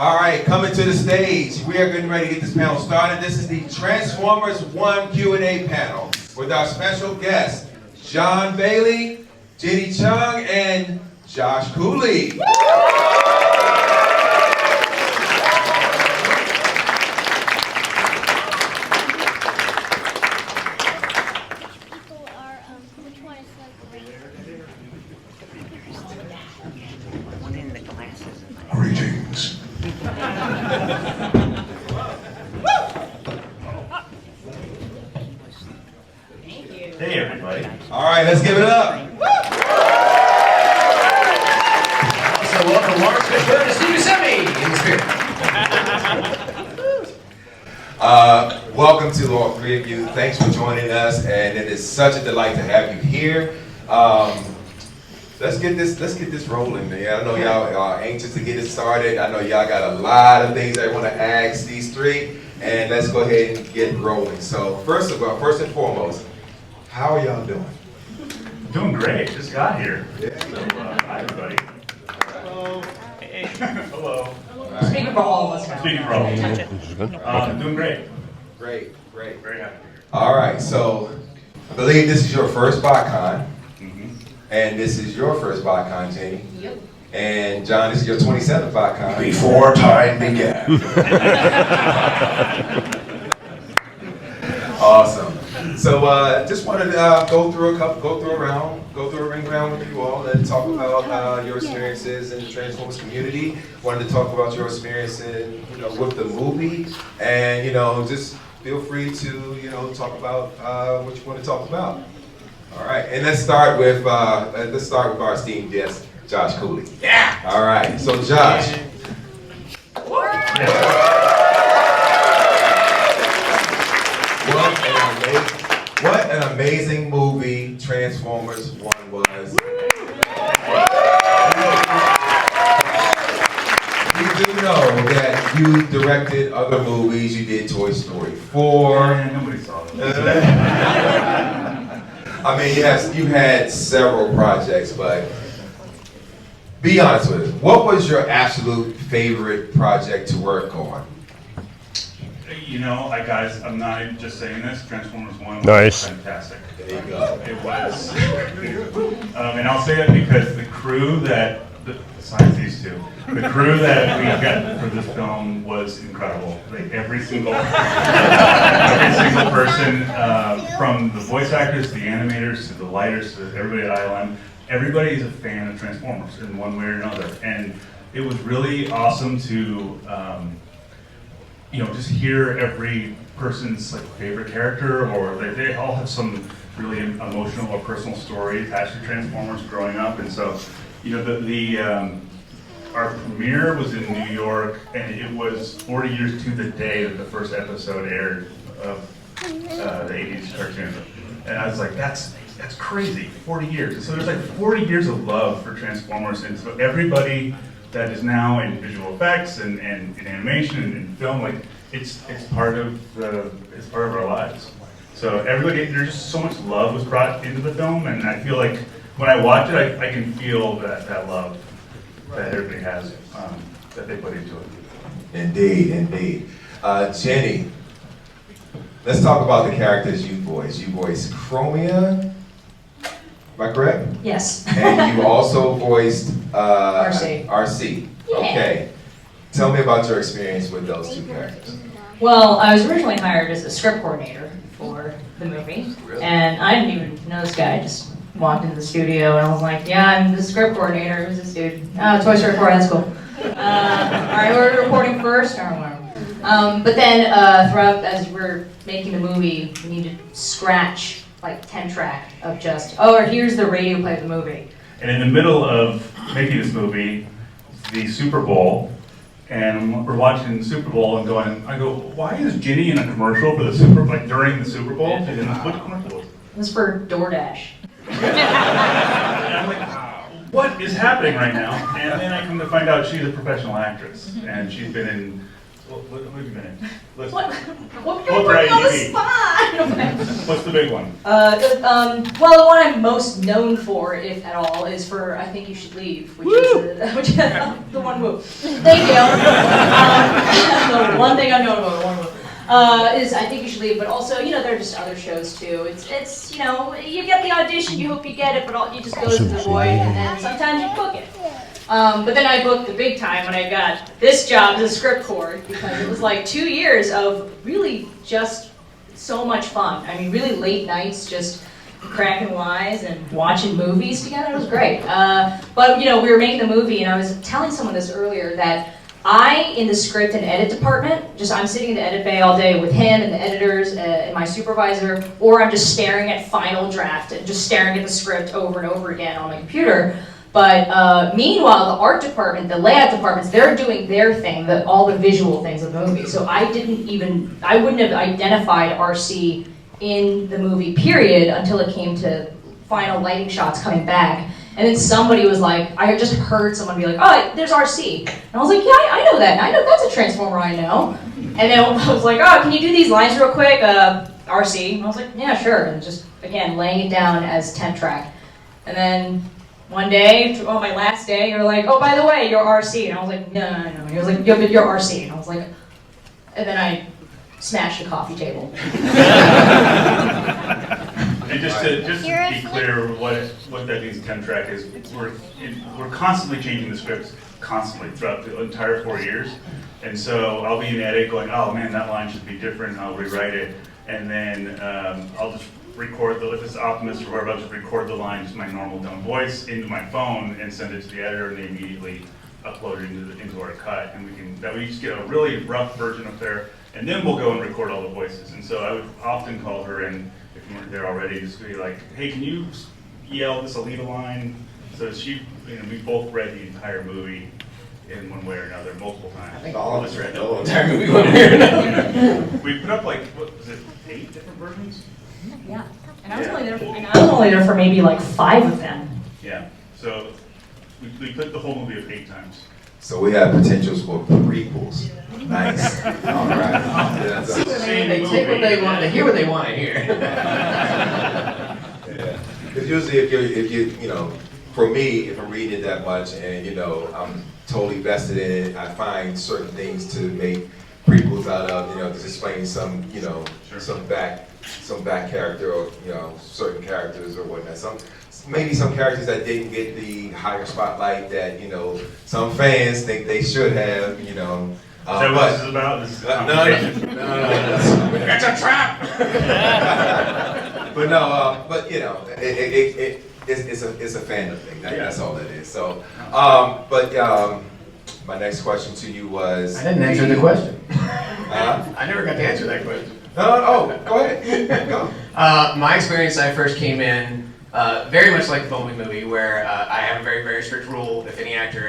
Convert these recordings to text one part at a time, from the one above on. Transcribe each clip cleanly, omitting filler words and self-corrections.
All right, coming to the stage. We are getting ready to get this panel started. This is the Transformers 1 Q&A panel with our special guests, John Bailey, Jinny Chung, and Josh Cooley. Greetings. Hey everybody. All right, let's give it up. So welcome Lawrence Fishburne to Steve Buscemi in the spirit. Welcome to all three of you. Thanks for joining us, and it is such a delight to have you here. Let's get this rolling, man. I know y'all are anxious to get it started. I know y'all got a lot of things I want to ask these three, and let's go ahead and get rolling. So first and foremost, how are y'all doing? Doing great. Just got here. Yeah. So, hi everybody. Hello. Hey. Hello. Right. Speaking for all of us. Speaking for all of you. Doing great. Great. Very happy to be here. All right, so I believe this is your first BotCon, Mm-hmm. and this is your first BotCon, Jinny. Yep. And John, this is your 27th BotCon. Before time began. Awesome. So just wanted to go through a ring round with you all and talk about your experiences in the Transformers community. Wanted to talk about your experience in, with the movie, and just feel free to talk about what you want to talk about. All right, and let's start with our esteemed guest, Josh Cooley. Yeah. All right, so Josh. What an amazing movie Transformers 1 was. We do know that you directed other movies. You did Toy Story 4. Nobody saw it. I mean, yes, you had several projects, but be honest with us. What was your absolute favorite project to work on? Guys, I'm not even just saying this. Transformers 1 was Nice. fantastic. There you go. It was. And I'll say that because the crew that, besides these two, the crew that we got for this film was incredible. Like every single person, from the voice actors to the animators to the lighters to everybody at ILM, everybody is a fan of Transformers in one way or another. And it was really awesome to just hear every person's favorite character, or they all have some really emotional or personal story attached to Transformers growing up. And so, our premiere was in New York, and it was 40 years to the day that the first episode aired of the 80s cartoon. And I was like, that's crazy, 40 years. And so there's 40 years of love for Transformers, and so everybody that is now in visual effects and in animation and in film, it's part of our lives. So everybody, there's just so much love was brought into the film, and I feel like when I watch it, I can feel that love that everybody has, that they put into it. Indeed. Jinny, let's talk about the characters you voiced. You voiced Chromia, am I correct? Yes. And you also voiced RC. RC. Yeah. Okay. Tell me about your experience with those two characters. Well, I was originally hired as a script coordinator for the movie, Really? and I didn't even know this guy. I just walked into the studio, and I was like, "Yeah, I'm the script coordinator. Who's this dude? Toy Story 4. That's cool. All right, we're recording first. But then throughout, as we're making the movie, we needed to scratch 10 track of just, here's the radio play of the movie. And in the middle of making this movie, the Super Bowl, and we're watching the Super Bowl and I go, why is Jinny in a commercial for the Super Bowl, during the Super Bowl? She's in which commercial was it? It was for DoorDash. And I'm like, what is happening right now? And then I come to find out she's a professional actress, and she's been in, what have you been in? What What's you're putting on the spot? What's the big one? Well, the one I'm most known for, if at all, is for I Think You Should Leave, which is the one move. Thank you. one thing I know about it. Is I think you should leave, but also, you know, there are just other shows too. It's you know, you get the audition, you hope you get it, but you just go to the void, and then sometimes you book it. But then I booked the big time when I got this job as a script coord, because it was like 2 years of really just so much fun. I mean, really late nights, just cracking wise and watching movies together. It was great. But you know, we were making the movie, and I was telling someone this earlier that in the script and edit department, I'm sitting in the edit bay all day with him and the editors and my supervisor, or I'm just staring at final draft and just staring at the script over and over again on my computer. But meanwhile, the art department, the layout departments, they're doing their thing, all the visual things of the movie. So I wouldn't have identified RC in the movie, period, until it came to final lighting shots coming back. And then somebody was like, I just heard someone be like, oh, there's RC. And I was like, yeah, I know that. I know that's a Transformer I know. And then I was like, oh, can you do these lines real quick? RC. And I was like, yeah, sure. And just, again, laying it down as temp track. And then one day, on my last day, you're like, oh, by the way, you're RC. And I was like, no. He was like, you're RC. And I was like, and then I smashed a coffee table. And just to be clear, what that means, temp track, is we're constantly changing the scripts, constantly, throughout the entire 4 years. And so I'll be in edit going, oh man, that line should be different, and I'll rewrite it. And then I'll just record, if it's Optimus or whatever, I'll just record the line, just my normal dumb voice, into my phone and send it to the editor, and they immediately upload it into our cut. And we just get a really rough version up there, and then we'll go and record all the voices. And so I would often call her in, if you weren't there already, just be like, hey, can you yell this Alita line? So we both read the entire movie in one way or another multiple times. I think all of us read the whole entire movie one way or another. We put up like, what was it, 8 different versions? Yeah. And I was only there for maybe like 5 of them. Yeah. So we put the whole movie up 8 times. So we have potentials for prequels. Nice. All right. Yeah, so- They take what they want, they hear what they want to hear. Yeah. Because usually if you know, for me, if I'm reading it that much and, you know, I'm totally vested in it, I find certain things to make prequels out of, you know, just explaining some, you know, some back character, or, you know, certain characters or whatnot. Maybe some characters that didn't get the higher spotlight that, you know, some fans think they should have, you know. Is that what this is about? This is No. That's a trap! But you know, it's a fandom thing. That's all that is. So, my next question to you was. I didn't answer the question. I never got to answer that question. No, go ahead. Go. My experience, I first came in very much like the Bumblebee movie, where I have a very, very strict rule. If any actor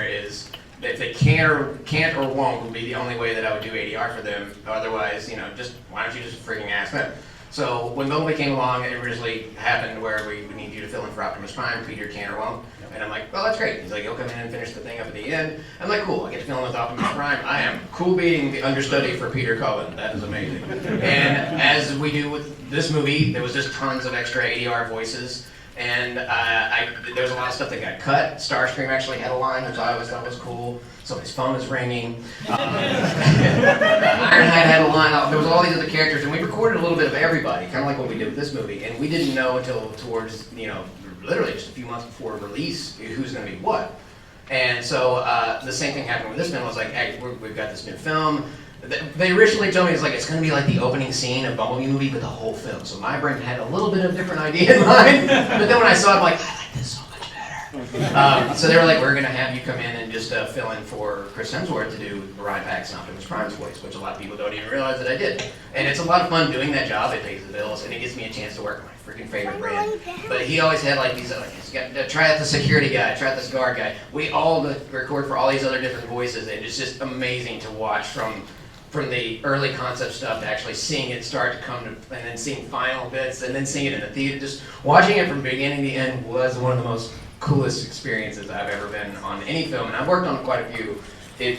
if they can't or won't, would be the only way that I would do ADR for them. Otherwise, you know, just why don't you just freaking ask them? So when Bumblebee came along, it originally happened where we would need you to fill in for Optimus Prime. Peter can or won't. And I'm like, well, that's great. He's like, you'll come in and finish the thing up at the end. I'm like, cool, I get to fill in with Optimus Prime. I am cool being the understudy for Peter Cullen. That is amazing. And as we do with this movie, there was just tons of extra ADR voices. And there was a lot of stuff that got cut. Starscream actually had a line, which I always thought was cool. Somebody's phone was ringing. Ironhide had a line. There was all these other characters, and we recorded a little bit of everybody, kind of like what we did with this movie. And we didn't know until towards, you know, literally just a few months before release who's going to be what. And so the same thing happened with this film. I was like, hey, we've got this new film. They originally told me it's it's going to be like the opening scene of Bumblebee movie, but the whole film. So my brain had a little bit of a different idea in mind. But then when I saw it, I'm like, I like this so much better. So they were like, we're going to have you come in and just fill in for Chris Hemsworth to do Ryan Pax and Optimus Prime's voice, which a lot of people don't even realize that I did. And it's a lot of fun doing that job. It pays the bills, and it gives me a chance to work with my freaking favorite brand. But he always had like these, try out the security guy, try out this guard guy. We all record for all these other different voices, and it's just amazing to watch from the early concept stuff to actually seeing it start to come to, and then seeing final bits, and then seeing it in the theater. Just watching it from beginning to end was one of the most coolest experiences I've ever been on any film. And I've worked on quite a few,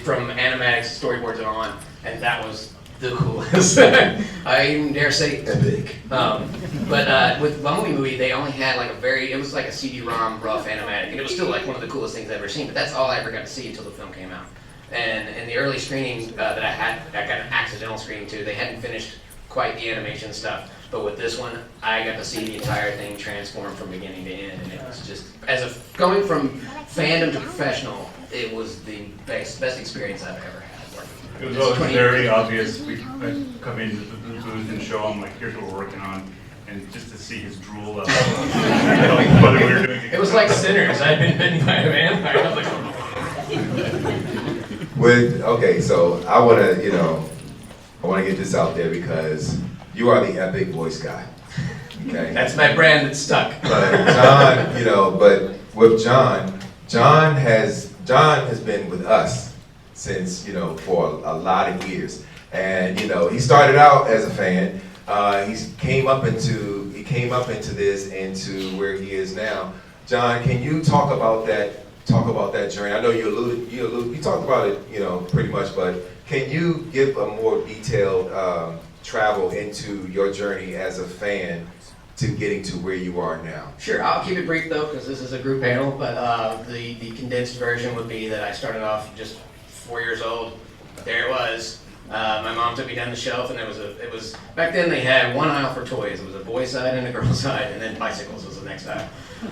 from animatics, storyboards, and on, and that was the coolest. I even dare say epic. But with Bumblebee movie, they only had like it was like a CD-ROM rough animatic, and it was still like one of the coolest things I've ever seen. But that's all I ever got to see until the film came out. And in the early screening that I got an accidental screening too. They hadn't finished quite the animation stuff, but with this one, I got to see the entire thing transform from beginning to end, and it was just, going from fandom to professional, it was the best experience I've ever had working. It was always very obvious. I'd come into the booth and show him, like, here's what we're working on, and just to see his drool level. Whether we were doing it was like Sinners. I'd been bitten by a vampire. I was like, okay, so I want to, I want to get this out there because you are the epic voice guy. Okay. That's my brand that's stuck. But John, but with John has been with us since, for a lot of years. And, he started out as a fan. He came up into this, into where he is now. John, can you talk about that journey? I know you talked about it, pretty much, but can you give a more detailed travel into your journey as a fan to getting to where you are now? Sure, I'll keep it brief though, because this is a group panel, but the condensed version would be that I started off just 4 years old. There it was. My mom took me down the shelf, and it was back then they had one aisle for toys. It was a boy side and a girl side, and then bicycles was the next aisle.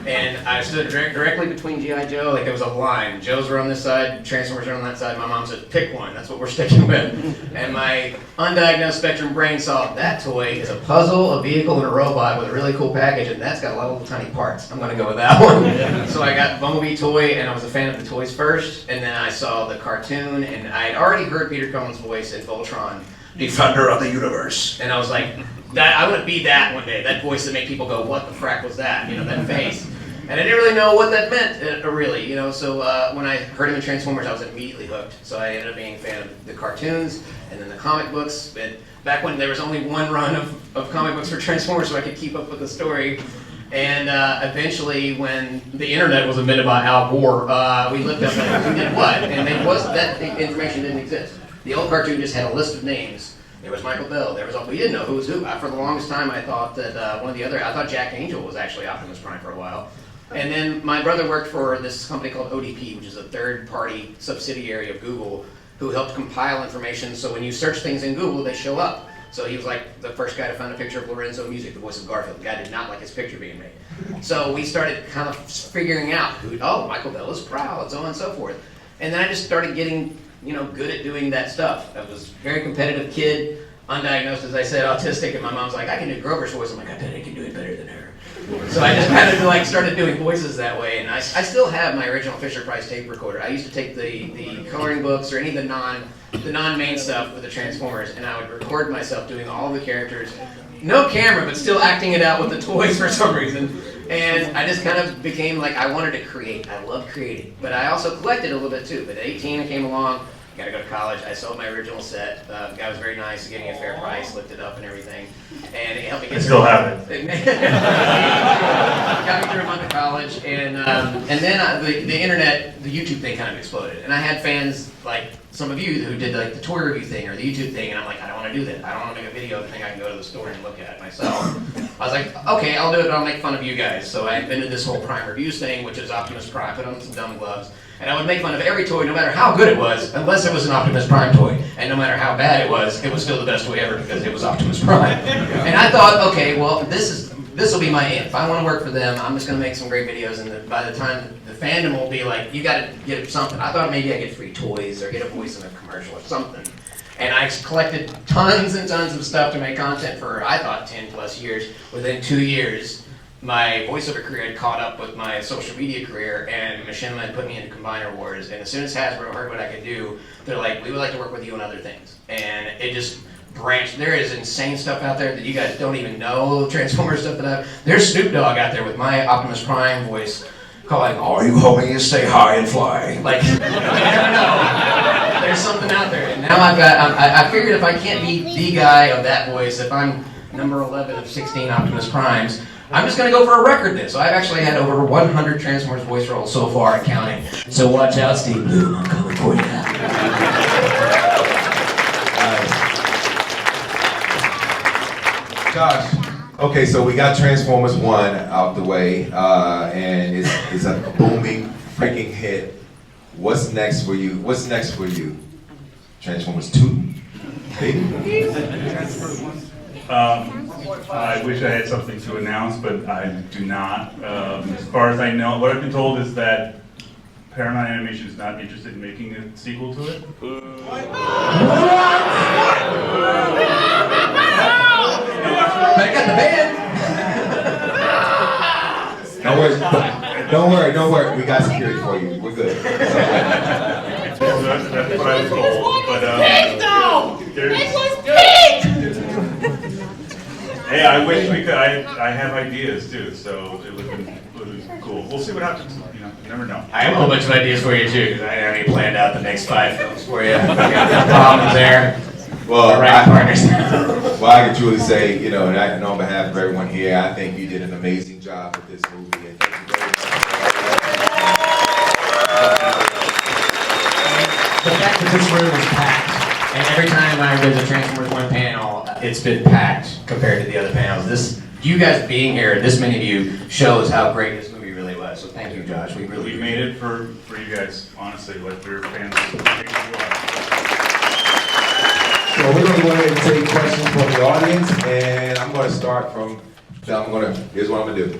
And I stood directly between G.I. Joe, like there was a line. Joe's were on this side, Transformers were on that side. My mom said, pick one, that's what we're sticking with. And my undiagnosed spectrum brain saw that toy is a puzzle, a vehicle, and a robot with a really cool package, and that's got a lot of little tiny parts. I'm gonna go with that one. So I got Bumblebee toy, and I was a fan of the toys first, and then I saw the cartoon, and I had already heard Peter Cullen's voice in Voltron, Defender of the Universe. And I was like, I want to be that one day, that voice that made people go, what the frack was that, that face. And I didn't really know what that meant, really, so when I heard him in Transformers, I was immediately hooked. So I ended up being a fan of the cartoons, and then the comic books. And back when there was only one run of comic books for Transformers, so I could keep up with the story. And eventually, when the internet was invented by Al Gore, we looked up who did what, and that information didn't exist. The old cartoon just had a list of names. There was Michael Bell. We didn't know who was who. For the longest time, I thought that I thought Jack Angel was actually Optimus Prime for a while. And then my brother worked for this company called ODP, which is a third-party subsidiary of Google, who helped compile information. So when you search things in Google, they show up. So he was like the first guy to find a picture of Lorenzo Music, the voice of Garfield. The guy did not like his picture being made. So we started kind of figuring out Michael Bell is Prowl, and so on and so forth. And then I just started getting good at doing that stuff. I was a very competitive kid, undiagnosed, as I said, autistic, and my mom's like, I can do Grover's voice. I'm like, I bet I can do it better than her. So I just kind of started doing voices that way, and I still have my original Fisher-Price tape recorder. I used to take the coloring books or any of the non-main stuff with the Transformers, and I would record myself doing all the characters. No camera, but still acting it out with the toys for some reason. And I just kind of became like, I wanted to create. I love creating. But I also collected a little bit too. But at 18, I came along, got to go to college. I sold my original set. The guy was very nice, gave me a fair price, looked it up and everything. And it helped me get I still have it. Got me through a month of college. And then the internet, the YouTube thing kind of exploded. And I had fans like some of you who did like the toy review thing or the YouTube thing, and I'm like, I don't want to do that. I don't want to make a video of the thing I can go to the store and look at myself. I was like, okay, I'll do it, but I'll make fun of you guys. So I invented this whole Prime Reviews thing, which is Optimus Prime, put on some dumb gloves, and I would make fun of every toy, no matter how good it was, unless it was an Optimus Prime toy. And no matter how bad it was still the best toy ever because it was Optimus Prime. And I thought, okay, well, this will be my end. If I want to work for them, I'm just going to make some great videos, and by the time the fandom will be like, you got to get something. I thought maybe I'd get free toys or get a voice in a commercial or something. And I collected tons and tons of stuff to make content for, I thought, 10 plus years. Within 2 years, my voiceover career had caught up with my social media career, and Machinima had put me into Combiner Wars. And as soon as Hasbro heard what I could do, they're like, we would like to work with you on other things. And it just branched. There is insane stuff out there that you guys don't even know, Transformers stuff there's Snoop Dogg out there with my Optimus Prime voice calling, all you homies stay high and fly. Like, you never know. There's something out there. And now I figured if I can't be the guy of that voice, if I'm number 11 of 16 Optimus Primes, I'm just going to go for a record then. So I've actually had over 100 Transformers voice roles so far and counting. So watch out, Steve Bloom, I'm coming for you now. Josh, okay, so we got Transformers 1 out the way, and it's a booming freaking hit. What's next for you? What's next for you? Transformers 2? Baby? I wish I had something to announce, but I do not. As far as I know, what I've been told is that Paramount Animation is not interested in making a sequel to it. Back at the band. Don't worry. We got security for you. We're good. So that's what I was told. But It was pink! hey, I wish we could. I have ideas too, so it would have been cool. We'll see what happens. You know, you never know. I have a whole bunch of ideas for you too, because I already planned out the next 5 films for you. Problems there. Well, Partners. Well, I can truly say, you know, and on behalf of everyone here, I think you did an amazing job with this movie, and thank you very much. The fact that this room is packed, and every time I go to the Transformers 1 panel, it's been packed compared to the other panels. You guys being here, this many of you, shows how great this movie really was. So thank you, Josh. We made it for you guys, honestly. Like, we're fans. So we're going to go ahead and take questions from the audience, and I'm going to start from, here's what I'm going to do.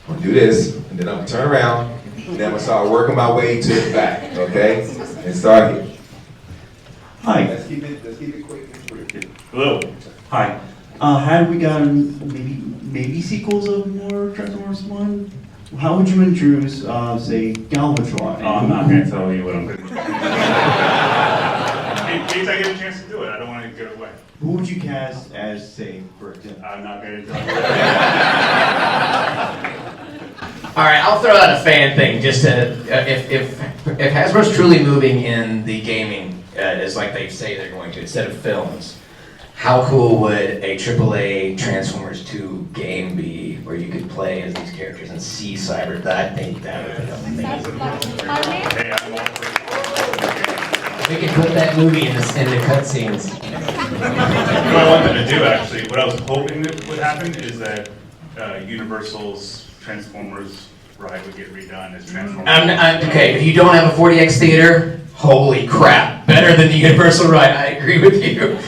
I'm going to do this, and then I'm going to turn around, and then I'm going to start working my way to the back, okay? And start here. Hi. Let's keep it quick and brief. Hello. Hi. Had we gotten maybe sequels of more Transformers 1? How would you introduce, say, Galvatron? Oh, I'm not going to tell you what I'm going to do. In case I get a chance to do it, I don't want to get away. Who would you cast as, say, for example? I'm not going to tell you. All right, I'll throw out a fan thing. Just to, if Hasbro's truly moving in the gaming, as like they say they're going to, instead of films, how cool would a AAA Transformers 2 game be, where you could play as these characters and see Cyber? I think that would be amazing. Hey, I'm all for it. We could put that movie in the cutscenes. What I wanted to do, actually, what I was hoping that would happen is that Universal's Transformers ride would get redone as Transformers. Okay, if you don't have a 40X theater, holy crap, better than the Universal ride. I agree with you.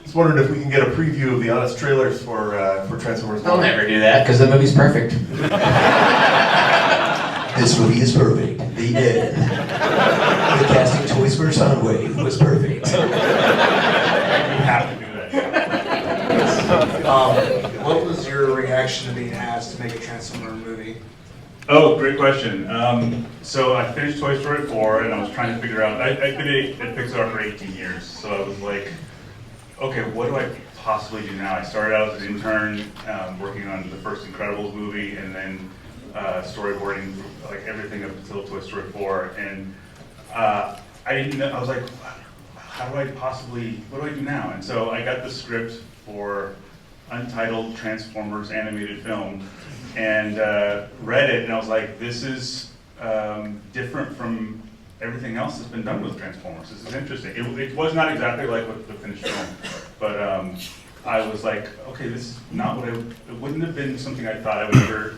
Just wondering if we can get a preview of the honest trailers for Transformers. They'll never do that because the movie's perfect. This movie is perfect. The end. The casting choice for Soundwave was perfect. You have to do that. What was your reaction to being asked to make a Transformer movie? Oh, great question. So I finished Toy Story 4, and I was trying to figure out, I've been at Pixar for 18 years, so I was like, okay, what do I possibly do now? I started out as an intern, working on the first Incredibles movie, and then storyboarding like everything up until Toy Story 4, and I didn't know, I was like, how do I possibly, what do I do now? And so I got the script for Untitled Transformers animated film, and read it, and I was like, this is different from everything else that's been done with Transformers. This is interesting. It was not exactly like what the finished film, but I was like, okay, this is not what it wouldn't have been something I thought I would ever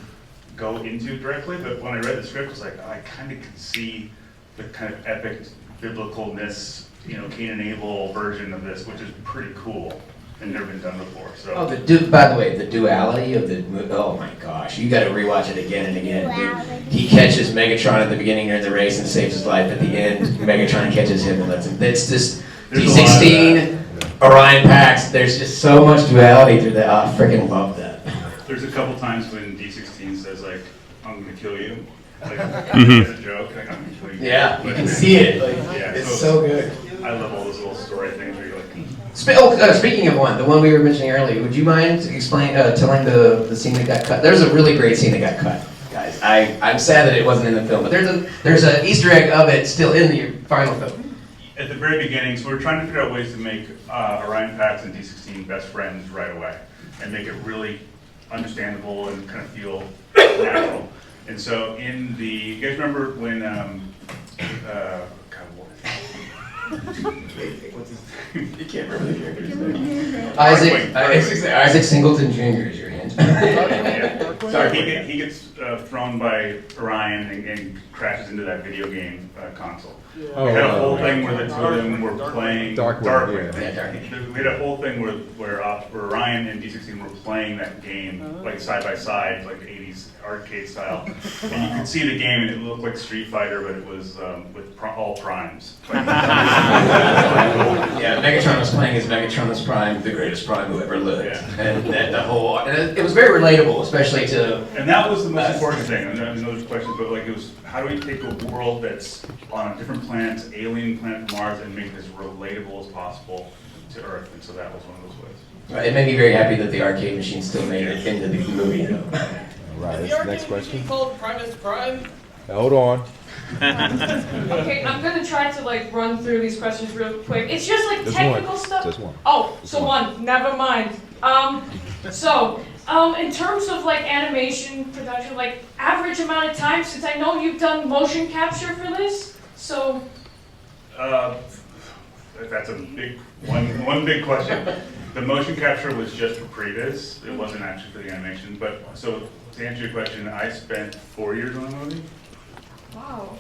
go into directly, but when I read the script, I was like, oh, I kind of could see the kind of epic biblicalness, you know, Cain and Abel version of this, which is pretty cool and never been done before. So. Oh, by the way, the duality of the movie, oh my gosh, you gotta rewatch it again and again. He catches Megatron at the beginning during the race and saves his life. At the end, Megatron catches him and lets him. It's just D16, Orion Pax, there's just so much duality through that. I freaking love that. There's a couple times when D16 says, like, I'm gonna kill you, like, as a joke, like, I'm gonna kill you. Yeah, you But- can see it. Like, Yeah, it's so good. I love all those little story things where you're like, Speaking of the one we were mentioning earlier, would you mind telling the scene that got cut? There's a really great scene that got cut, guys. I'm sad that it wasn't in the film, but there's an Easter egg of it still in the final film. at the very beginning, so we were trying to figure out ways to make Orion Pax and D16 best friends right away, and make it really understandable and kind of feel natural. And so in the, you guys remember when, what's his name? You can't remember the character's name. Isaac Singleton Jr. is your hint. Yeah. Sorry, he gets thrown by Orion and crashes into that video game console. Oh, we had a whole thing where the two of them were playing Darkwing. We had a whole thing where Orion and D16 were playing that game like side by side, like 80s arcade style. And you could see the game and it looked like Street Fighter, but it was with all primes. Yeah, Megatron was playing as Megatron's Prime, the greatest Prime who ever lived. Yeah. And the whole, and it was very relatable, especially to... And that was the most important thing. I know there's questions, but like it was, how do we take a world that's on a different planet, alien planet Mars, and make this relatable as possible to Earth? And so that was one of those ways. It made me very happy that the arcade machine still made it into the movie. Right, Is that's the the next arcade question. machine called Primus Prime? Hold on. Okay, I'm gonna try to like run through these questions real quick. It's just like Just technical one. stuff. Just one. Oh, Just so one. Never mind. In terms of like animation production, like average amount of time, since I know you've done motion capture for this, so. That's a big one big question. The motion capture was just for previs. It wasn't actually for the animation. But so to answer your question, I spent 4 years on the movie. Wow.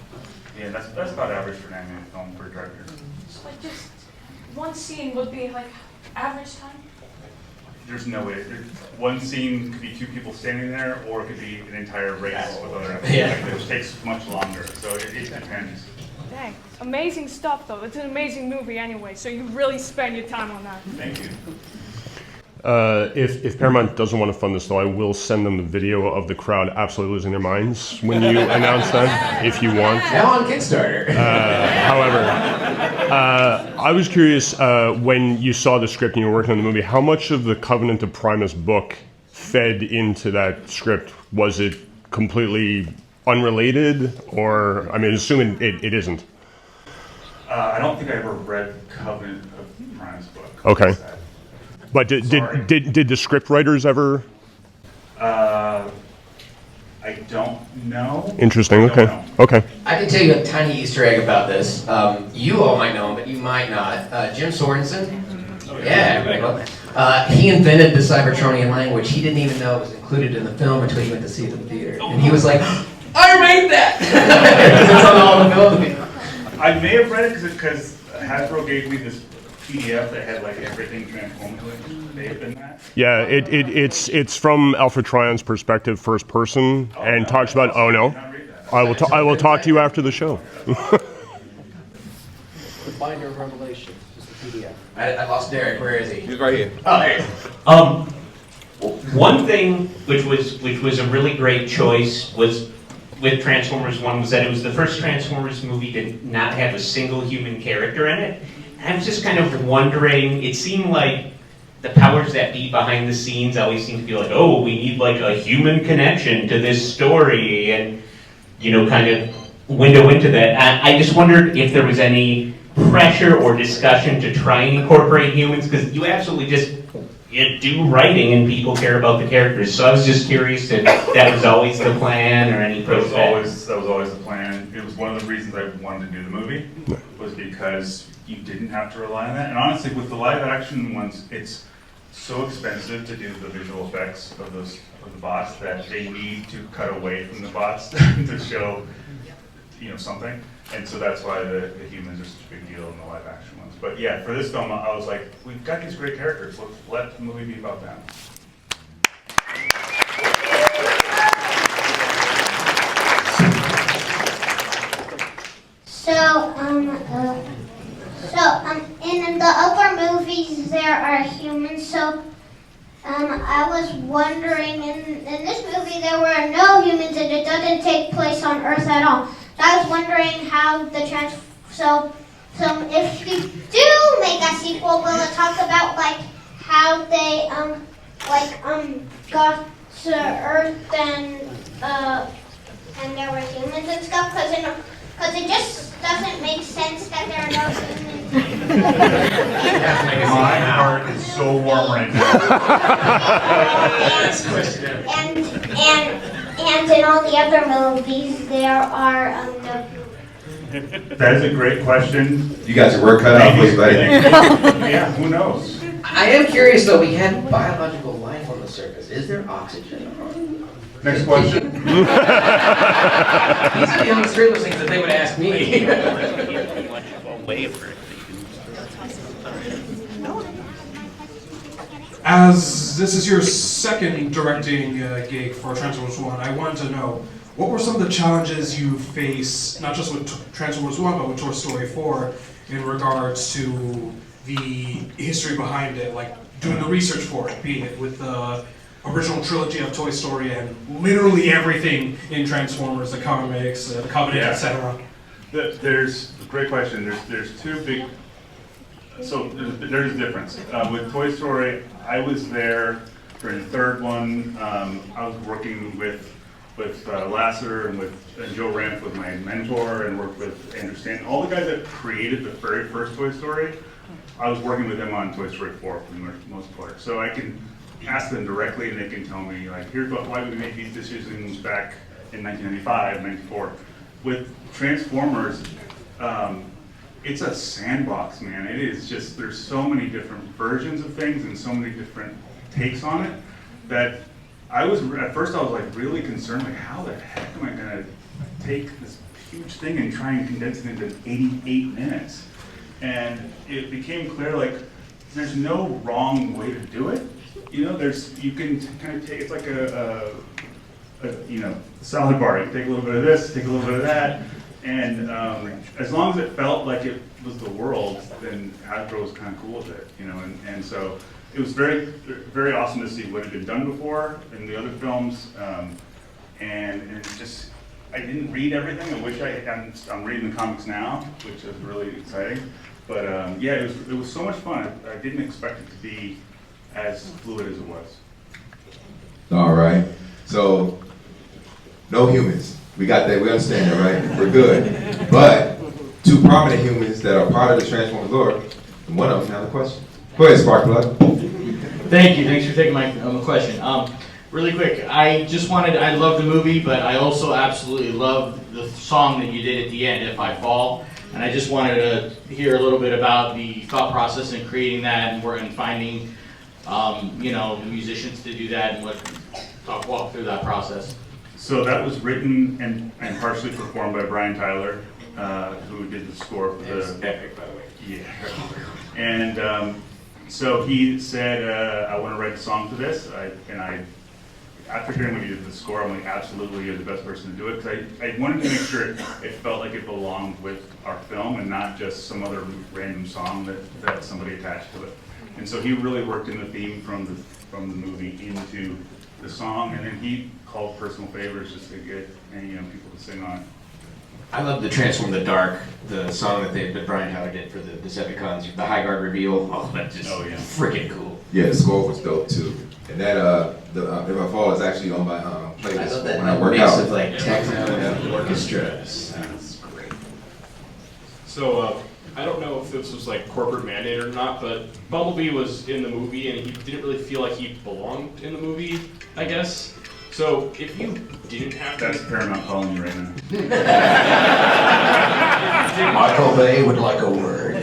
Yeah, that's about average for an animated film for a director. So like just one scene would be like average time? There's no way. One scene could be two people standing there, or it could be an entire race with other actors. Yeah. Like, it takes much longer. So it depends. Dang. Amazing stuff though. It's an amazing movie anyway, so you really spend your time on that. Thank you. If Paramount doesn't want to fund this, though, I will send them the video of the crowd absolutely losing their minds when you announce that, if you want. Now on Kickstarter. However, I was curious, when you saw the script and you were working on the movie, how much of the Covenant of Primus book fed into that script? Was it completely unrelated, or, I mean, assuming it isn't? I don't think I ever read Covenant of Primus book. Okay. But did the script writers ever? I don't know. Interesting. I don't Okay. know. Okay. I can tell you a tiny Easter egg about this. You all might know him, but you might not. Jim Sorensen. Yeah, everybody knows. He invented the Cybertronian language. He didn't even know it was included in the film until he went to see it in the theater, and he was like, "I made that!" Because it's on all the film. I may have read it because Hasbro gave me this PDF that had like everything transformed to it. May have been that. Yeah, it's from Alpha Trion's perspective, first person, and talks about. Oh no, I will talk to you after the show. The Binder of Revelation, just the PDF. I lost Derek. Where is he? He's right here. Oh, there he is. One thing which was a really great choice was with Transformers 1 was that it was the first Transformers movie to not have a single human character in it. And I was just kind of wondering, it seemed like the powers that be behind the scenes always seem to be like, oh, we need like a human connection to this story, and kind of window into that. I just wondered if there was any pressure or discussion to try and incorporate humans, because you absolutely just do writing and people care about the characters. So I was just curious if that was always the plan or any That was process. always the plan. It was one of the reasons I wanted to do the movie, was because you didn't have to rely on that. And honestly, with the live action ones, it's so expensive to do the visual effects of the bots that they need to cut away from the bots to show something. And so that's why the humans are such a big deal in the live action ones. But yeah, for this film, I was like, we've got these great characters. Let's let the movie be about them. In the other movies there are humans, so I was wondering, in this movie there were no humans and it doesn't take place on Earth at all. So I was wondering how so if you do make a sequel, will it talk about like how they got to Earth and there were humans and stuff? Because it just doesn't make sense that there are no humans. My heart is so warm right now. And in all the other movies, there are no. That is a great question. You got your work cut out for you, buddy. Yeah, who knows? I am curious though. We had biological life on the surface. Is there oxygen? Next question. These are the young streamers things that they would ask me. As this is your second directing gig for Transformers 1, I wanted to know, what were some of the challenges you face, not just with Transformers 1, but with Toy Story 4, in regards to the history behind it, like doing the research for it, being it with the original trilogy of Toy Story and literally everything in Transformers, the comics, the Covenant, Yeah. etc. There's a great question. There's two big. So there's a difference. With Toy Story, I was there during the third one. I was working with Lasseter and with Joe Ranft with my mentor, and worked with Andrew Stanton. All the guys that created the very first Toy Story, I was working with them on Toy Story 4 for the most part. So I can ask them directly, and they can tell me, like, here's why we made these decisions back in 1995, 94. With Transformers, it's a sandbox, man. It is just, there's so many different versions of things and so many different takes on it that at first I was like really concerned, like how the heck am I gonna take this huge thing and try and condense it into 88 minutes? And it became clear, like, there's no wrong way to do it. You know, you can kind of take, it's like a salad bar. You can take a little bit of this, take a little bit of that, and as long as it felt like it was the world, then Hasbro was kind of cool with it, you know. And so it was very, very awesome to see what had been done before in the other films, and it just, I didn't read everything. I wish I'm reading the comics now, which is really exciting. But yeah, it was so much fun. I didn't expect it to be as fluid as it was. All right. So, no humans. We got that. We understand that, right? We're good. But two prominent humans that are part of the Transformers lore, and one of them has a question. Go ahead, Sparkplug. Thank you. Thanks for taking my question. Really quick, I love the movie, but I also absolutely love the song that you did at the end, If I Fall. And I just wanted to hear a little bit about the thought process in creating that and finding, the musicians to do that and walk through that process. So that was written and partially performed by Brian Tyler, who did the score for the epic, by the way. Yeah. And so he said, I want to write a song for this. After hearing when he did the score, I'm like, absolutely, you're the best person to do it. Because I wanted to make sure it felt like it belonged with our film and not just some other random song that somebody attached to it. And so he really worked in the theme from the movie into the song, and then he called personal favors just to get people to sing on it. I love the Transform the Dark, the song that Brian Tyler did for the Decepticons, the High Guard reveal. Oh, that's just freaking cool. Yeah, the score was dope too. And that If I Fall is actually on my playlist when I work out. Of like techno and orchestra. Sounds great. So I don't know if this was like corporate mandate or not, but Bumblebee was in the movie and he didn't really feel like he belonged in the movie, I guess. So if you didn't have to... That's Paramount calling you right now. Michael Bay would like a word.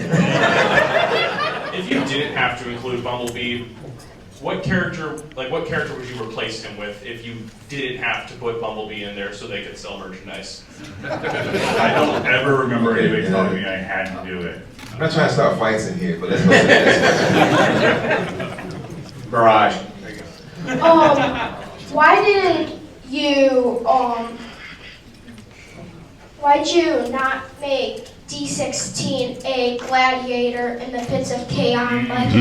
If you didn't have to include Bumblebee, what character would you replace him with if you didn't have to put Bumblebee in there so they could sell merchandise? I don't ever remember anybody telling me I had to do it. I'm not trying to start fights in here, but let's go to the next question. Barrage. Why didn't you, why'd you not make D16 a gladiator in the pits of Chaos like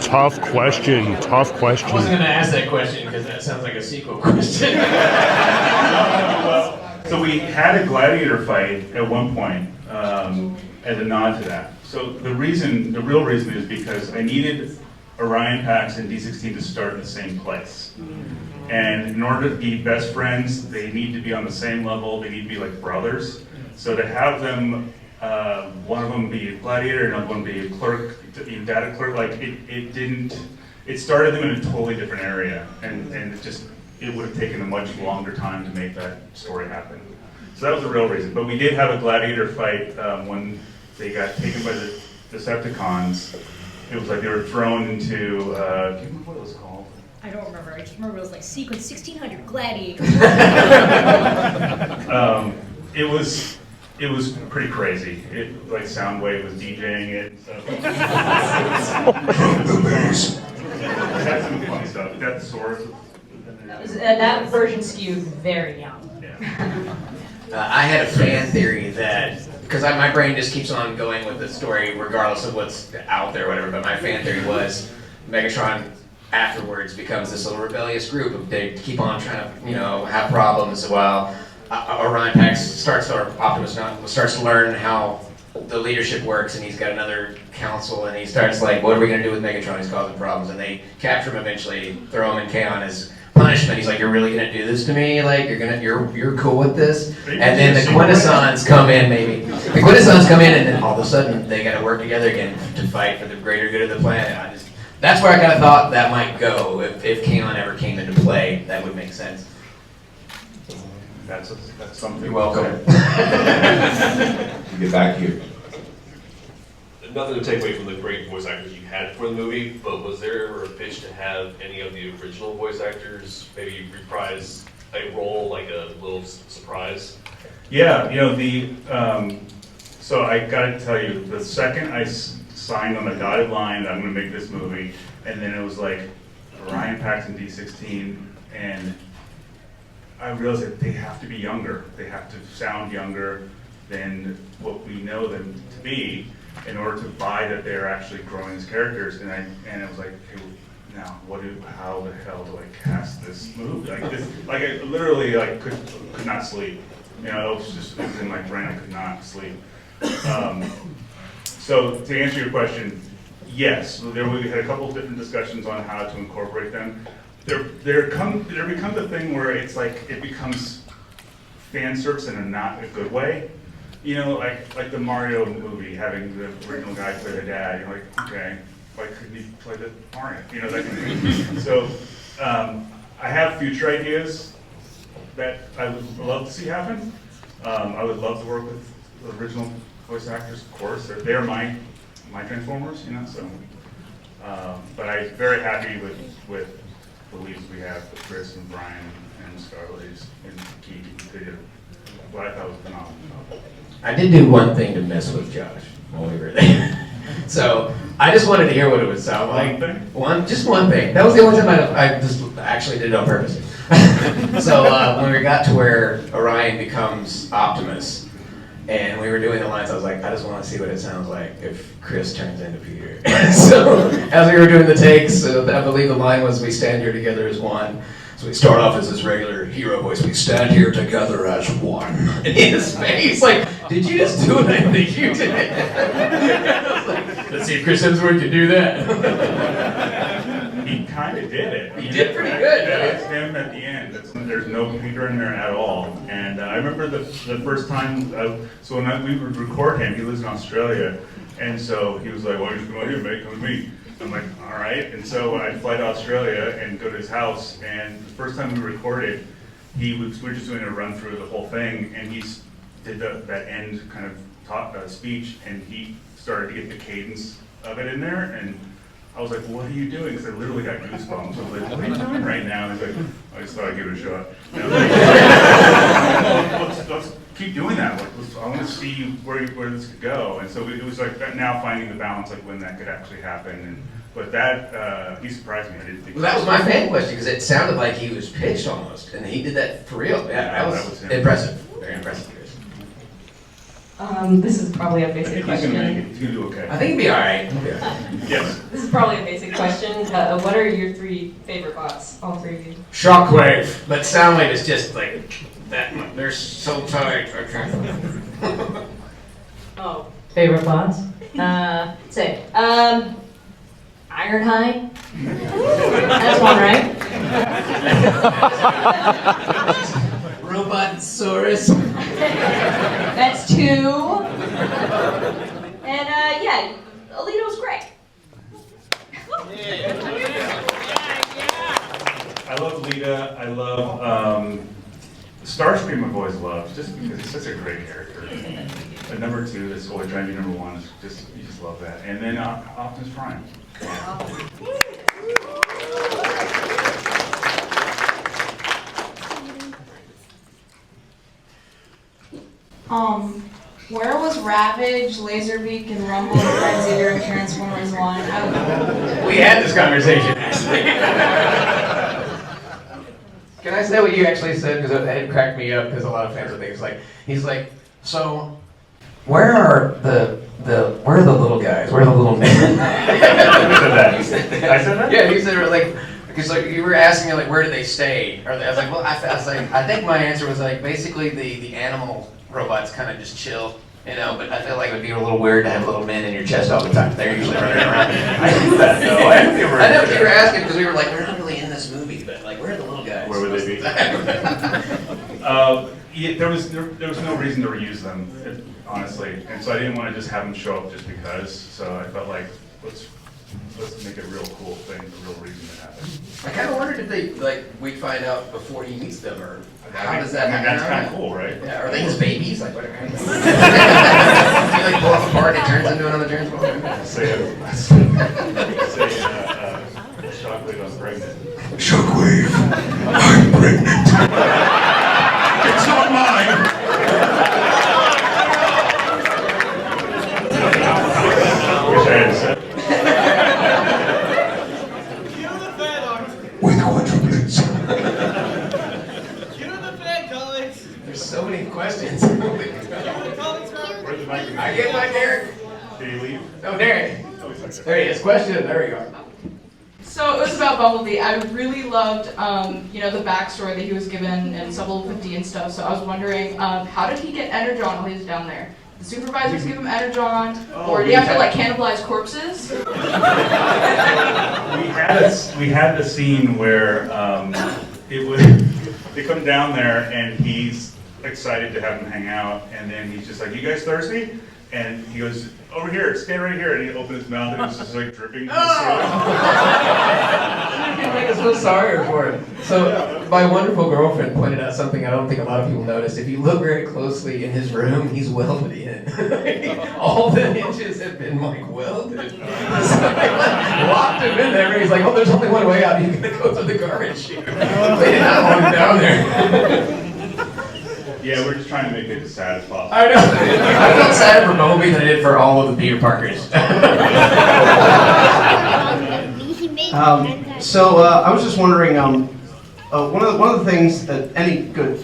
Tough question. Tough question. I wasn't going to ask that question because that sounds like a sequel question. So we had a gladiator fight at one point as a nod to that. So the real reason is because I needed Orion Pax and D16 to start in the same place. And in order to be best friends, they need to be on the same level, they need to be like brothers. So to have them, one of them be a gladiator, another one be a clerk, data clerk, like it started them in a totally different area. And it would have taken a much longer time to make that story happen. So that was the real reason. But we did have a gladiator fight when they got taken by the Decepticons. It was like they were thrown into, I can't remember what it was called. I don't remember. I just remember it was like sequence 1600 gladiator. It was pretty crazy. It like Soundwave was DJing it and stuff. It had some fun stuff. It got the swords. That version skewed very young. I had a fan theory that, because my brain just keeps on going with the story regardless of what's out there or whatever, but my fan theory was Megatron afterwards becomes this little rebellious group. They keep on trying to, have problems while Orion Pax starts to learn how the leadership works, and he's got another council, and he starts like, what are we going to do with Megatron? He's causing problems, and they capture him eventually, throw him in Kaon as punishment. He's like, you're really going to do this to me? Like, you're cool with this? And then the Quintessons come in, maybe. The Quintessons come in, and then all of a sudden they got to work together again to fight for the greater good of the planet. That's where I kind of thought that might go. If Kaon ever came into play, that would make sense. That's something. You're welcome. Get back here. Nothing to take away from the great voice actors you had for the movie, but was there ever a pitch to have any of the original voice actors maybe reprise a role, like a little surprise? Yeah, so I gotta tell you, the second I signed on the dotted line that I'm gonna make this movie, and then it was like Orion Pax and D16, and I realized that they have to be younger. They have to sound younger than what we know them to be in order to buy that they're actually growing as characters. And it was like, hey, now how the hell do I cast this movie? Like I literally could not sleep. It was in my brain. I could not sleep. So to answer your question, yes, we had a couple of different discussions on how to incorporate them. There becomes a thing where it's like it becomes fan service in a not a good way. Like the Mario movie, having the original guy play the dad. You're like, okay, why couldn't he play the Mario? That kind of thing. So I have future ideas that I would love to see happen. I would love to work with the original voice actors, of course. They're my Transformers, So, but I'm very happy with the leads we have, with Chris and Brian and Scarlett and Keith. They did what I thought was phenomenal. I did do one thing to mess with Josh while we were there. So I just wanted to hear what it would sound like. Just one thing. That was the only time I just actually did it on purpose. So when we got to where Orion becomes Optimus, and we were doing the lines, I was like, I just want to see what it sounds like if Chris turns into Peter. So as we were doing the takes, I believe the line was, we stand here together as one. So we start off as this regular hero voice, we stand here together as one. And his face, like, did you just do what I think you did? Let's see if Chris Hemsworth can do that. He kind of did it. He did pretty good. That's him at the end. There's no Peter in there at all. And I remember the first time, so when we would record him, he lives in Australia, and so he was like, well, you're just come out here, mate, come with me. I'm like, all right. And so I'd fly to Australia and go to his house, and the first time we recorded, we were just doing a run through the whole thing, and he did that end kind of speech, and he started to get the cadence of it in there, and I was like, well, what are you doing? Because I literally got goosebumps. I was like, what are you doing right now? And he's like, I just thought I'd give it a shot. And I was like, let's keep doing that. I want to see where this could go. And so it was like now finding the balance, like when that could actually happen. But that, he surprised me. I didn't think. Well, that was my fan question, because it sounded like he was pitched almost, and he did that for real. Yeah, that was impressive. Very impressive. This is probably a basic question. He's gonna do okay. I think he'll be all right. Yes. This is probably a basic question. What are your 3 favorite bots? All 3 of you. Shockwave, but Soundwave is just like that. They're so tight. Oh, favorite bots? Say, Ironhide. That's one, right? Robotsaurus. That's 2. And yeah, Alito's great. I love Lita. I love Starscream. I've always loved, just because he's such a great character. Number 2, that's always trying to be number 1. You just love that. And then Optimus Prime. Where was Ravage, Laserbeak, and Rumble and Red Zero in Transformers 1? We had this conversation, actually. Can I say what you actually said? Because it cracked me up, because a lot of fans of things he's like, so where are the little guys? Where are the little men? I said that? Yeah, he said like, because like you were asking me like where do they stay? Or I was like, well, I think my answer was like basically the animal robots kind of just chill. You know, but I feel like it would be a little weird to have little men in your chest all the time. They're usually running around. I knew that though. I know what you were asking because we were like, we're not really in this movie, but like, where are the little guys? Where would they be? Yeah, there was no reason to reuse them, honestly, and so I didn't want to just have them show up just because. So I felt like let's make it a real cool thing, a real reason to happen. I kind of wondered if we'd find out before he meets them, or how does that happen? That's kind of cool, right? Yeah, are they his babies? Like, whatever. You like pull off apart and it turns into another Transformer? Say Shockwave, I'm pregnant. Shockwave, I'm pregnant. It's not mine. Wish I had said. With quadruplets. There's so many questions. Where's the mic? I get my Derek. Did he leave? No, Derek. There he is. Question. There we go. So it was about Bumblebee. I really loved, the backstory that he was given and Sub Level 50 and stuff. So I was wondering, how did he get Energon while he was down there? The supervisors give him Energon, or did he have to like cannibalize corpses? We had the scene where they come down there and he's excited to have them hang out, and then he's just like, "You guys thirsty?" And he goes, "Over here, stand right here." And he opened his mouth and it was just like dripping. I feel sorry for him. So my wonderful girlfriend pointed out something I don't think a lot of people noticed. If you look very closely in his room, he's welded in. All the hinges have been like welded. So locked him in there and he's like, "Oh, there's only one way out. He's gonna go through the garbage chute." They did not want him down there. Yeah, we're just trying to make it as sad as possible. I know. I felt sadder for Bumblebee than I did for all of the Peter Parkers. I was just wondering, one of the things that any good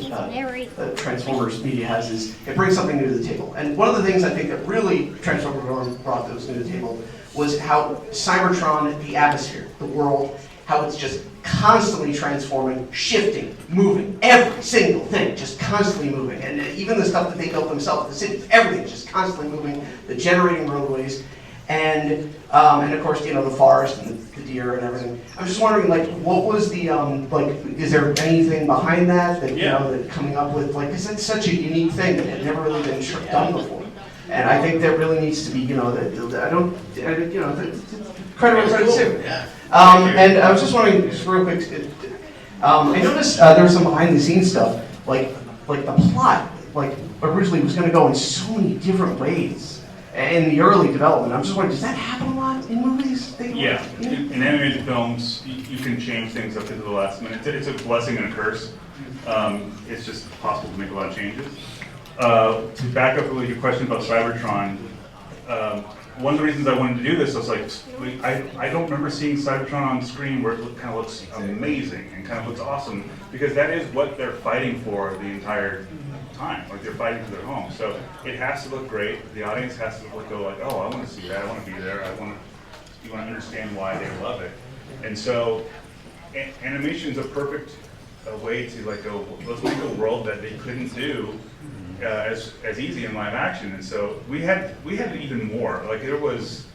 Transformers media has is it brings something new to the table. And one of the things I think that really Transformers brought those new to the table was how Cybertron, the atmosphere, the world, how it's just constantly transforming, shifting, moving, every single thing just constantly moving. And even the stuff that they built themselves, the cities, everything's just constantly moving, the generating roadways, and of course, the forest and the deer and everything. I'm just wondering, like, what was the, is there anything behind that, that coming up with, like, because it's such a unique thing that had never really been done before. And I think that really needs to be, credit too. And I was just wondering, just real quick, I noticed there was some behind the scenes stuff, like the plot, originally was going to go in so many different ways in the early development. I'm just wondering, does that happen a lot in movies? Yeah, in animated films, you can change things up to the last minute. It's a blessing and a curse. It's just possible to make a lot of changes. To back up with your question about Cybertron, one of the reasons I wanted to do this was like, I don't remember seeing Cybertron on screen where it kind of looks amazing and kind of looks awesome, because that is what they're fighting for the entire time. Like, they're fighting for their home. So it has to look great. The audience has to go like, "Oh, I want to see that. I want to be there. You want to understand why they love it." And so animation is a perfect way to like go, let's make a world that they couldn't do as easy in live action. And so we had even more. Like, there was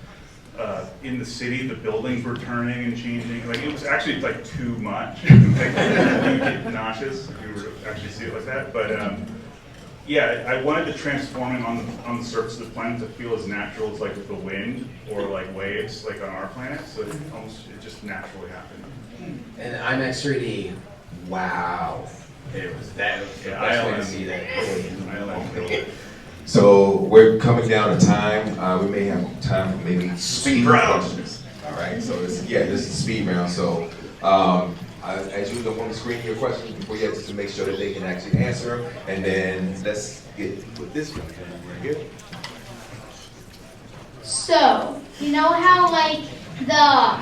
in the city, the buildings were turning and changing. Like, it was actually like too much. Like, you get nauseous if you were to actually see it like that. But yeah, I wanted the transforming on the surface of the planet to feel as natural as like with the wind or like waves like on our planet. So it just naturally happened. And IMAX 3D, wow. It was that. Yeah, I want to see that. So we're coming down to time. We may have time for maybe speed questions. All right. So this is speed round. So as usual, I'm screening your questions before you have to make sure that they can actually answer them. And then let's get with this one right here. So, you know how like the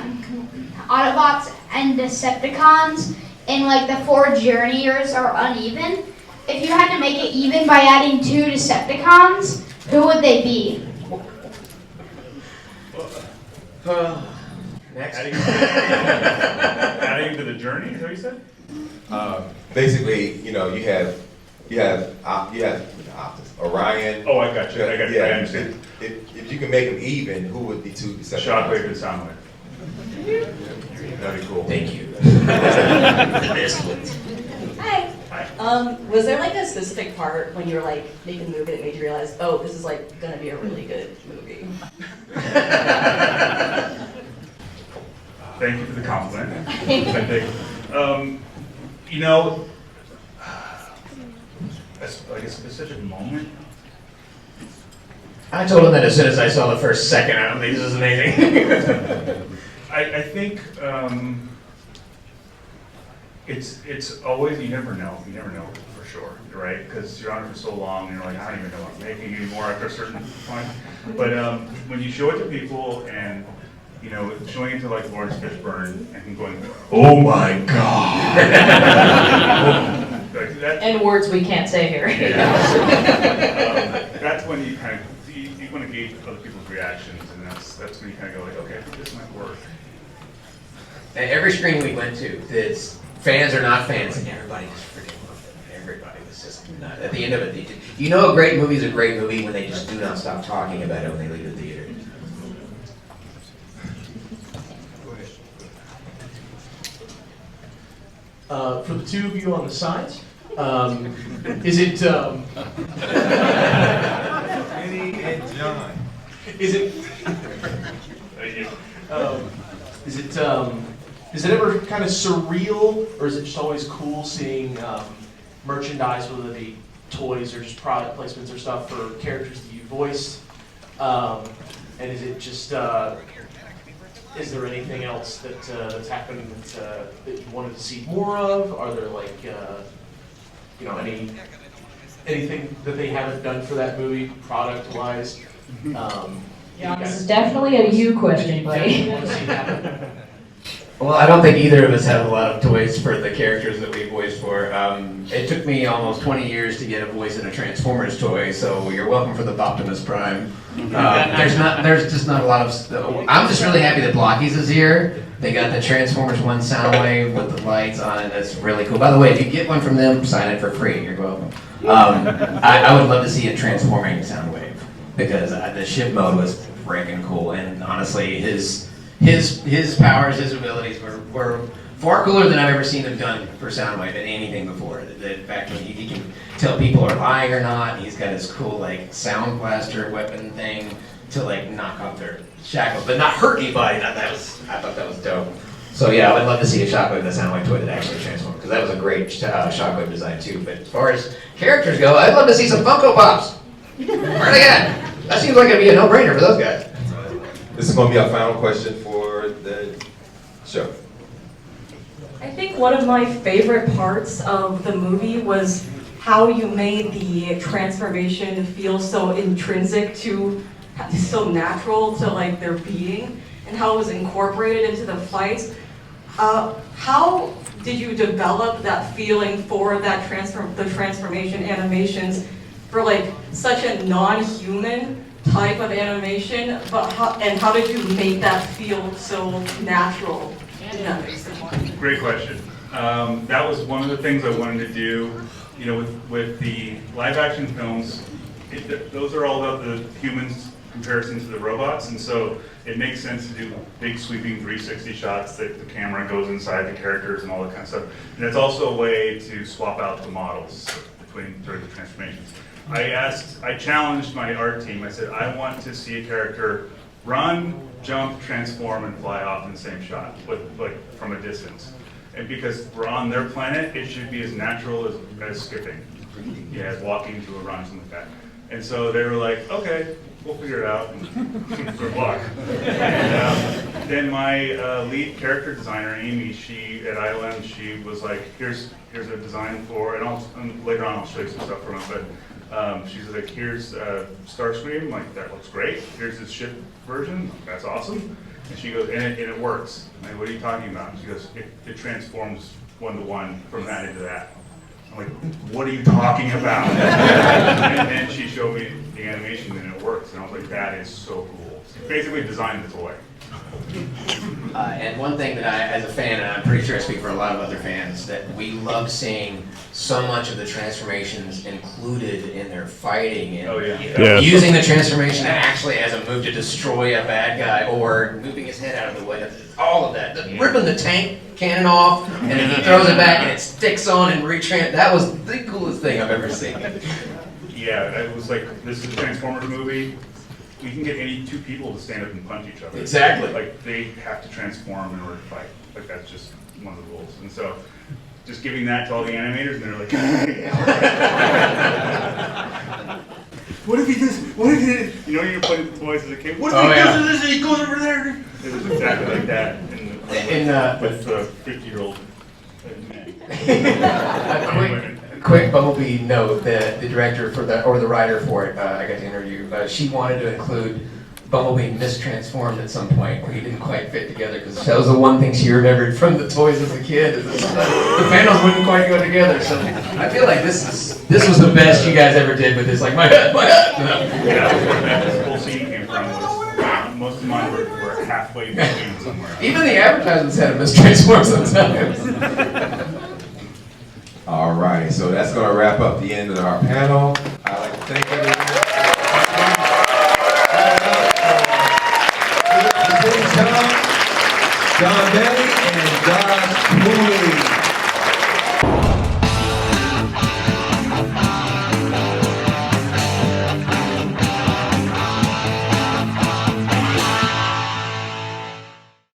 Autobots and Decepticons in like the 4 Journeyers are uneven? If you had to make it even by adding 2 Decepticons, who would they be? Next. Adding to the journey, is that what you said? Basically, you know, you have Orion. Oh, I got you. I understand. If you can make them even, who would be 2 Decepticons? Shockwave and Soundwave. That'd be cool. Thank you. Hi. Was there like a specific part when you were like making the movie that made you realize, oh, this is like gonna be a really good movie? Thank you for the compliment. I think, you know, like a specific moment. I told him that as soon as I saw the first second. I don't think this is amazing. I think it's always, you never know for sure, right? Because you're on it for so long, and you're like, I don't even know what I'm making anymore after a certain point. But when you show it to people, and you know, showing it to like Lawrence Fishburne and him going, oh my God. Like that, And words we can't say here. yeah. That's when you kind of, you want to gauge other people's reactions, and that's when you kind of go like, okay, I think this might work. And every screen we went to, it's fans or not fans, and everybody just freaking loved it. Everybody was just nuts. At the end of it, you know a great movie is a great movie when they just do not stop talking about it when they leave the theater. For the 2 of you on the sides, is it? Jenny and John. Is it? Thank you. Is it ever kind of surreal, or is it just always cool seeing merchandise, whether it be toys or just product placements or stuff for characters that you voiced? And is it just? Is there anything else that's happened that you wanted to see more of? Are there like you know anything that they haven't done for that movie product-wise? Yeah, this is definitely a you question, buddy. Well, I don't think either of us have a lot of toys for the characters that we voiced for. It took me almost 20 years to get a voice in a Transformers toy, so you're welcome for the Optimus Prime. There's just not a lot of. I'm just really happy that Blockies is here. They got the Transformers 1 Soundwave with the lights on it. That's really cool. By the way, if you get one from them, sign it for free. You're welcome. I would love to see a transforming Soundwave because the ship mode was freaking cool, and honestly, his powers, his abilities were far cooler than I've ever seen them done for Soundwave in anything before. The fact that he can tell people are lying or not. He's got his cool like sound blaster weapon thing to like knock off their shackles, but not hurt anybody. I thought that was dope. So yeah, I would love to see a Shockwave and a Soundwave toy that actually transformed, because that was a great Shockwave design too. But as far as characters go, I'd love to see some Funko Pops. Right again. That seems like it'd be a no-brainer for those guys. This is going to be our final question for the show. I think one of my favorite parts of the movie was how you made the transformation feel so intrinsic to, so natural to like their being, and how it was incorporated into the fights. How did you develop that feeling for that the transformation animations for like such a non-human type of animation, but how did you make that feel so natural? That makes sense. Great question. That was one of the things I wanted to do. You know, with the live action films, those are all about the humans comparison to the robots, and so it makes sense to do big sweeping 360 shots that the camera goes inside the characters and all that kind of stuff. And it's also a way to swap out the models during the transformations. I challenged my art team. I said, I want to see a character run, jump, transform, and fly off in the same shot, like from a distance. And because we're on their planet, it should be as natural as skipping. Yeah, as walking to a run, something like that. And so they were like, okay, we'll figure it out. And good luck. then my lead character designer, Amy, she at ILM, she was like, here's a design for, and later on I'll show you some stuff from it, but she's like, here's Starscream, like that looks great. Here's his ship version, that's awesome. And she goes, and it works. I'm like, what are you talking about? She goes, it transforms 1-to-1 from that into that. I'm like, what are you talking about? And then she showed me the animation and it works. And I was like, that is so cool. She basically designed the toy. And one thing that I, as a fan, and I'm pretty sure I speak for a lot of other fans, that we love seeing so much of the transformations included in their fighting and using the transformation actually as a move to destroy a bad guy or moving his head out of the way. All of that. Ripping the tank cannon off and then he throws it back and it sticks on and that was the coolest thing I've ever seen. Yeah, it was like, this is a Transformers movie. We can get any two people to stand up and punch each other. Exactly. Like, they have to transform in order to fight. Like, that's just one of the rules. And so, just giving that to all the animators, and they're like, what if he does, what if he did? You know, you're playing with toys as a kid, what if he does this and he goes over there? It was exactly like that with the 50-year-old men. Quick Bumblebee note: the director for the, or the writer for it, I got to interview. She wanted to include Bumblebee mistransformed at some point, where he didn't quite fit together, because that was the one thing she remembered from the toys as a kid. Is the panels wouldn't quite go together. So I feel like this was the best you guys ever did with this. Like my head. Yeah, that's where that whole scene came from. Was most of mine were halfway between somewhere. Even the advertisements had a mistransform sometimes. All right, so that's going to wrap up the end of our panel. I'd like to thank everyone. Jinny Chung, John Bailey, and Josh Cooley.